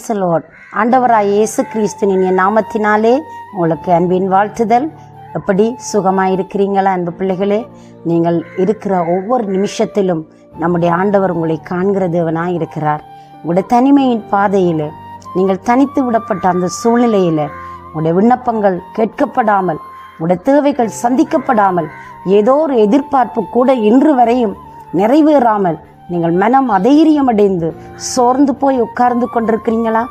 Praise the Lord. ஆண்டவராய் இயேசு கிறிஸ்துவின் நாமத்தினாலே உங்களுக்கு அன்பின் வாழ்த்துதல். எப்படி சுகமாயிருக்கிறீங்களா அன்பு பிள்ளைகளே? நீங்கள் இருக்கிற ஒவ்வொரு நிமிஷத்திலும் நம்முடைய ஆண்டவர் உங்களை காண்கிற தேவனாய் இருக்கிறார். உங்களுடைய தனிமையின் பாதையில், நீங்கள் தனித்து விடப்பட்ட அந்த சூழ்நிலையில் உங்களுடைய விண்ணப்பங்கள் கேட்கப்படாமல், உங்களுடைய தேவைகள் சந்திக்கப்படாமல், ஏதோ ஒரு எதிர்பார்ப்பு கூட இன்று வரையும் நிறைவேறாமல் நீங்கள் மனம் அதைரியமடைந்து சோர்ந்து போய் உட்கார்ந்து கொண்டிருக்கிறீங்களா?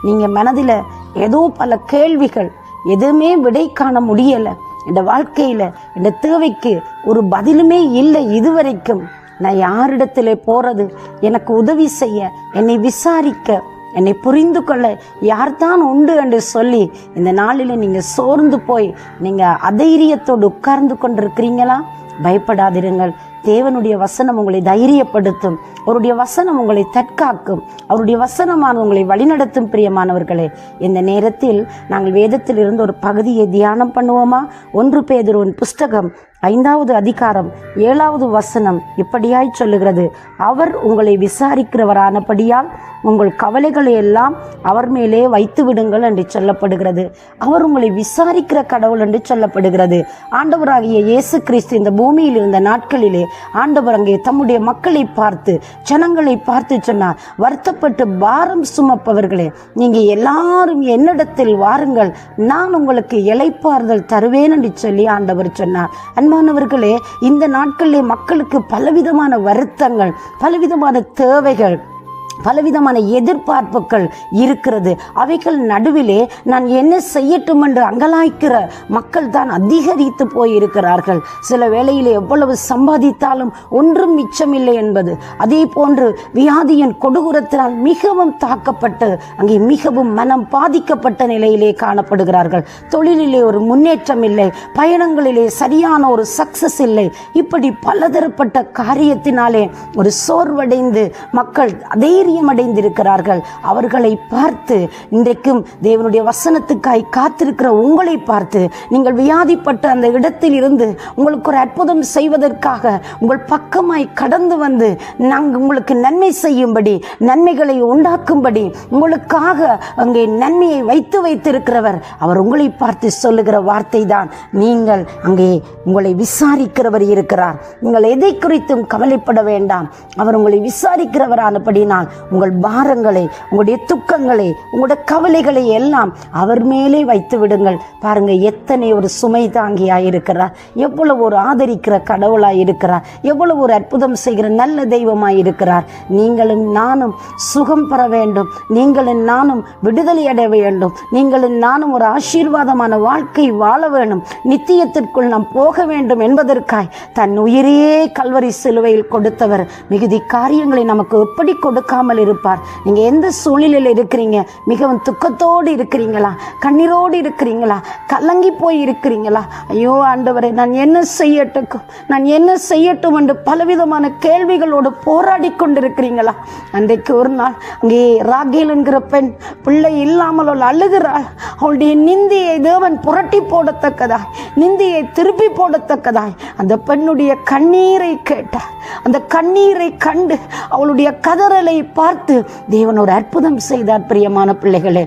நீங்கள் மனதில் ஏதோ பல கேள்விகள், எதுவுமே விடை காண முடியலை, இந்த வாழ்க்கையில் இந்த தேவைக்கு ஒரு பதிலுமே இல்லை, இதுவரைக்கும் நான் யாரிடத்தில் போகிறது, எனக்கு உதவி செய்ய, என்னை விசாரிக்க, என்னை புரிந்து கொள்ள யார்தான் உண்டு என்று சொல்லி இந்த நாளில் நீங்கள் சோர்ந்து போய் நீங்கள் அதைரியத்தோடு உட்கார்ந்து கொண்டிருக்கிறீங்களா? பயப்படாதிருங்கள். தேவனுடைய வசனம் உங்களை தைரியப்படுத்தும். அவருடைய வசனம் உங்களை தற்காக்கும். அவருடைய வசனமான உங்களை வழிநடத்தும். பிரியமானவர்களே, இந்த நேரத்தில் நாங்கள் வேதத்தில் இருந்து ஒரு பகுதியை தியானம் பண்ணுவோமா? 1 பேதுருவின் புஸ்தகம் 5வது அதிகாரம் 7வது வசனம் இப்படியாய் சொல்லுகிறது: அவர் உங்களை விசாரிக்கிறவரானபடியால் உங்கள் கவலைகளை எல்லாம் அவர் மேலே வைத்து விடுங்கள் என்று சொல்லப்படுகிறது. அவர் உங்களை விசாரிக்கிற கடவுள் என்று சொல்லப்படுகிறது. ஆண்டவராகிய இயேசு கிறிஸ்து இந்த பூமியில் இருந்த நாட்களிலே ஆண்டவர் அங்கே தம்முடைய மக்களை பார்த்து, ஜனங்களை பார்த்து சொன்னார், வருத்தப்பட்டு பாரம் சுமப்பவர்களே, நீங்கள் எல்லாரும் என்னிடத்தில் வாருங்கள், நான் உங்களுக்கு இளைப்பாறுதல் தருவேன் என்று சொல்லி ஆண்டவர் சொன்னார். அன்பானவர்களே, இந்த நாட்களிலே மக்களுக்கு பலவிதமான வருத்தங்கள், பலவிதமான தேவைகள், பலவிதமான எதிர்பார்ப்புகள் இருக்கிறது. அவைகள் நடுவிலே நான் என்ன செய்யட்டும் என்று அங்கலாய்க்கிற மக்கள் தான் அதிகரித்து போயிருக்கிறார்கள். சில வேளையிலே எவ்வளவு சம்பாதித்தாலும் ஒன்றும் மிச்சமில்லை என்பது, அதே போன்று வியாதியின் கொடூரத்தினால் மிகவும் தாக்கப்பட்டு அங்கே மிகவும் மனம் பாதிக்கப்பட்ட நிலையிலே காணப்படுகிறார்கள். தொழிலிலே ஒரு முன்னேற்றம் இல்லை, பயணங்களிலே சரியான ஒரு சக்சஸ் இல்லை. இப்படி பலதரப்பட்ட காரியத்தினாலே ஒரு சோர்வடைந்து மக்கள் அடைந்திருக்கிறார்கள். அவர்களை பார்த்து இன்றைக்கும் தேவனுடைய வசனத்துக்காய் காத்திருக்கிற உங்களை பார்த்து, நீங்கள் வியாதிப்பட்ட அந்த இடத்தில் இருந்து உங்களுக்கு ஒரு அற்புதம் செய்வதற்காக உங்கள் பக்கமாய் கடந்து வந்து நாங்கள் உங்களுக்கு நன்மை செய்யும்படி, நன்மைகளை உண்டாக்கும்படி உங்களுக்காக அங்கே நன்மையை வைத்திருக்கிறவர் அவர் உங்களை பார்த்து சொல்லுகிற வார்த்தை தான், நீங்கள் அங்கே உங்களை விசாரிக்கிறவர் இருக்கிறார். நீங்கள் எதை குறித்தும் கவலைப்பட வேண்டாம். அவர் உங்களை விசாரிக்கிறவரானபடினால் உங்கள் பாரங்களை, உங்களுடைய துக்கங்களை, உங்களுடைய கவலைகளை எல்லாம் அவர் மேலே வைத்து விடுங்கள். பாருங்க, எத்தனை ஒரு சுமை தாங்கியாயிருக்கிறார், எவ்வளவு ஒரு ஆதரிக்கிற கடவுளாயிருக்கிறார், எவ்வளவு ஒரு அற்புதம் செய்கிற நல்ல தெய்வமாயிருக்கிறார். நீங்களும் நானும் சுகம் பெற வேண்டும், நீங்களும் நானும் விடுதலை அடைய வேண்டும், நீங்களும் நானும் ஒரு ஆசீர்வாதமான வாழ்க்கை வாழ வேண்டும், நித்தியத்திற்குள் நாம் போக வேண்டும் என்பதற்காய் தன் உயிரையே கல்வரி சிலுவையில் கொடுத்தவர் மிகுதி காரியங்களை நமக்கு எப்படி கொடுக்காமல் இருப்பார்? நீங்க எந்த சூழ்நிலையில் இருக்கிறீங்க? மிகவும் துக்கத்தோடு இருக்கிறீங்களா? கண்ணீரோடு இருக்கிறீங்களா? கலங்கி போய் இருக்கிறீங்களா? ஐயோ ஆண்டவரே, நான் என்ன செய்யட்டும், நான் என்ன செய்யட்டும் என்று பலவிதமான கேள்விகளோடு போராடி கொண்டிருக்கிறீங்களா? அன்றைக்கு ஒரு நாள் அங்கே ராகேல் என்கிற பெண் பிள்ளை இல்லாமல் அவள் அழுகிறாள். அவளுடைய நிந்தியை தேவன் புரட்டி போடத்தக்கதாய், நிந்தியை திருப்பி போடத்தக்கதாய் அந்த பெண்ணுடைய கண்ணீரை கேட்டார். அந்த கண்ணீரை கண்டு அவளுடைய கதறலை பார்த்து தேவன் ஒரு அற்புதம் செய்தார். பிரியமான பிள்ளைகளே,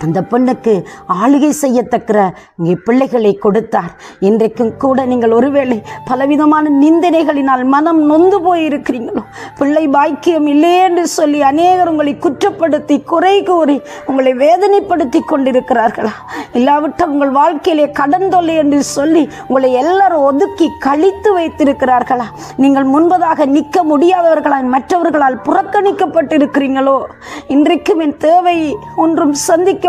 அந்த பெண்ணுக்கு ஆளுகை செய்யத்தக்க இங்கே பிள்ளைகளை கொடுத்தார். இன்றைக்கும் கூட நீங்கள் ஒருவேளை பலவிதமான நிந்தனைகளினால் மனம் நொந்து போயிருக்கிறீங்களோ, பிள்ளை பாக்கியம் இல்லையே என்று சொல்லி அநேகர் உங்களை குற்றப்படுத்தி குறை கூறி உங்களை வேதனைப்படுத்தி கொண்டிருக்கிறார்களா? இல்லாவிட்டால் உங்கள் வாழ்க்கையிலே கடன் தொல்லை என்று சொல்லி உங்களை எல்லாரும் ஒதுக்கி கழித்து வைத்திருக்கிறார்களா? நீங்கள் முன்பதாக நிற்க முடியாதவர்களால் மற்றவர்களால் புறக்கணிக்கப்பட்டிருக்கிறீங்களோ? இன்றைக்கும் என் தேவை ஒன்றும் சந்திக்க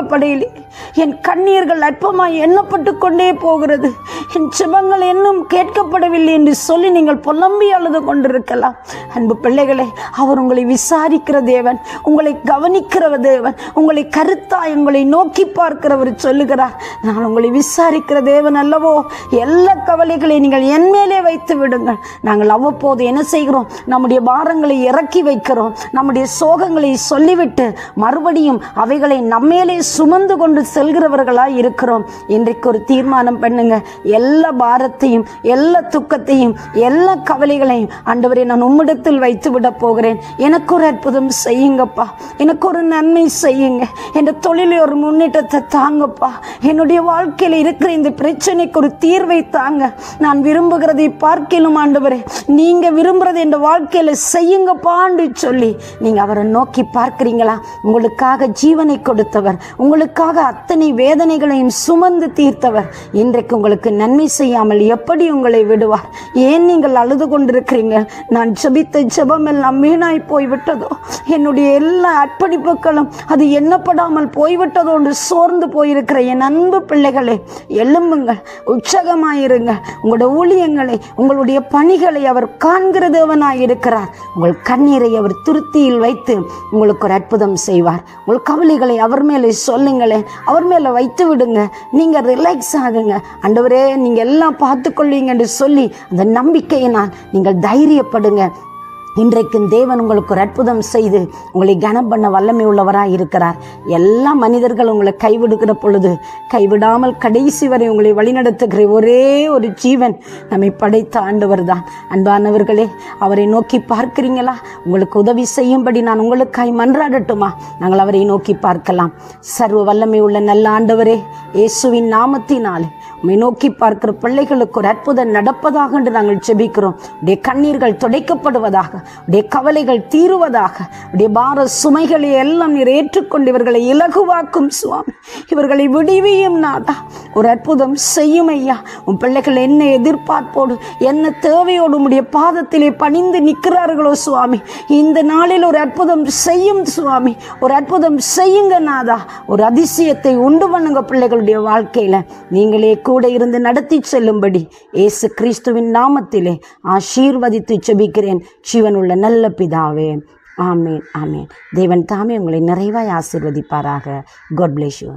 என் கண்ணீர்கள் அற்பமாய் எண்ணப்பட்டு கொண்டே போகிறது, என் ஜெபங்கள் இன்னும் கேட்கப்படவில்லை என்று சொல்லி நீங்கள் புலம்பி அழுது கொண்டிருக்கலாம். அன்பு பிள்ளைகளே, அவர் உங்களை விசாரிக்கிற தேவன், உங்களை கவனிக்கிற தேவன், உங்களை கருத்தாய் உங்களை நோக்கி பார்க்கிறவர் சொல்லுகிறார், நான் உங்களை விசாரிக்கிற தேவன் அல்லவோ, எல்லா கவலைகளை நீங்கள் என் மேலே வைத்து விடுங்கள். நாங்கள் அவ்வப்போது என்ன செய்கிறோம்? நம்முடைய பாரங்களை இறக்கி வைக்கிறோம், நம்முடைய சோகங்களை சொல்லிவிட்டு மறுபடியும் அவைகளை நம்மேலே சுமந்து கொண்டு கொண்டு செல்கிறவர்களாய் இருக்கிறோம். இன்றைக்கு ஒரு தீர்மானம் பண்ணுங்க. எல்லா பாரத்தையும், எல்லா துக்கத்தையும், எல்லா கவலைகளையும் ஆண்டவரே நான் உம்மிடத்தில் வைத்து விட போகிறேன். எனக்கு ஒரு அற்புதம் செய்யுங்கப்பா, எனக்கு ஒரு நன்மை செய்யுங்க, என் தொழிலில் ஒரு முன்னேற்றத்தை தாங்கப்பா, என்னுடைய வாழ்க்கையில் இருக்கிற இந்த பிரச்சனைக்கு ஒரு தீர்வை தாங்க. நான் விரும்புகிறதை பார்க்கிலும் ஆண்டவரே நீங்க விரும்புறது என் வாழ்க்கையில செய்யுங்கப்பான்னு சொல்லி நீங்க அவரை நோக்கி பார்க்கிறீங்களா? உங்களுக்காக ஜீவனை கொடுத்தவர், உங்களுக்காக அத்தனை வேதனைகளையும் சுமந்து தீர்த்தவர் இன்றைக்கு உங்களுக்கு நன்மை செய்யாமல் எப்படி உங்களை விடுவார்? ஏன் நீங்கள் அழுது கொண்டிருக்கிறீங்க? நான் ஜெபித்த ஜெபம் எல்லாம் வீணாய் போய்விட்டதோ, என்னுடைய எல்லா அர்ப்பணிப்புகளும் அது எண்ணப்படாமல் போய்விட்டதோ என்று சோர்ந்து போயிருக்கிற என் அன்பு பிள்ளைகளே, எழும்புங்கள், உற்சாகமாயிருங்க. உங்களுடைய ஊழியங்களை, உங்களுடைய பணிகளை அவர் காண்கிற தேவனாய் இருக்கிறார். உங்கள் கண்ணீரை அவர் துருத்தியில் வைத்து உங்களுக்கு ஒரு அற்புதம் செய்வார். உங்கள் கவலைகளை அவர் மேலே சொல்லுங்களேன், அவர் மேலே வைத்து விடுங்க. நீங்கள் ரிலாக்ஸ் ஆகுங்க. ஆண்டவரே நீங்கள் எல்லாம் பார்த்து கொள்வீங்க என்று சொல்லி அந்த நம்பிக்கையினால் நீங்கள் தைரியப்படுங்க. இன்றைக்கும் தேவன் உங்களுக்கு ஒரு அற்புதம் செய்து உங்களை கனம் பண்ண வல்லமை உள்ளவராக இருக்கிறார். எல்லா மனிதர்கள் உங்களை கைவிடுகிற பொழுது கைவிடாமல் கடைசி வரை உங்களை வழிநடத்துகிற ஒரே ஒரு ஜீவன் நம்மை படைத்த ஆண்டவர் தான். அன்பானவர்களே, அவரை நோக்கி பார்க்கிறீங்களா? உங்களுக்கு உதவி செய்யும்படி நான் உங்களுக்காய் மன்றாடட்டுமா? நாங்கள் அவரை நோக்கி பார்க்கலாம். சர்வ வல்லமை உள்ள நல்ல ஆண்டவரே, இயேசுவின் நாமத்தினாலே உம்மை நோக்கி பார்க்கிற பிள்ளைகளுக்கு ஒரு அற்புதம் நடப்பதாக என்று நாங்கள் ஜெபிக்கிறோம். உடைய கண்ணீர்கள் துடைக்கப்படுவதாக, உடைய கவலைகள் தீருவதாக, உடைய பார சுமைகளை எல்லாம் நீர் ஏற்றுக்கொண்டு இவர்களை இலகுவாக்கும் சுவாமி, இவர்களை விடுவியும் நாதா. ஒரு அற்புதம் செய்யும் ஐயா. உன் பிள்ளைகள் என்ன எதிர்பார்ப்போடு, என்ன தேவையோடு உடைய பாதத்திலே பணிந்து நிற்கிறார்களோ சுவாமி, இந்த நாளில் ஒரு அற்புதம் செய்யும் சுவாமி, ஒரு அற்புதம் செய்யுங்க நாதா. ஒரு அதிசயத்தை உண்டு பண்ணுங்க பிள்ளைகளுடைய வாழ்க்கையில. நீங்களே கூட இருந்து நடத்தி செல்லும்படி இயேசு கிறிஸ்துவின் நாமத்திலே ஆசீர்வதித்து ஜெபிக்கிறேன் ஜீவனுள்ள நல்ல பிதாவே. ஆமேன், ஆமேன். தேவன் தாமே உங்களை நிறைவாய் ஆசீர்வதிப்பாராக. God bless you.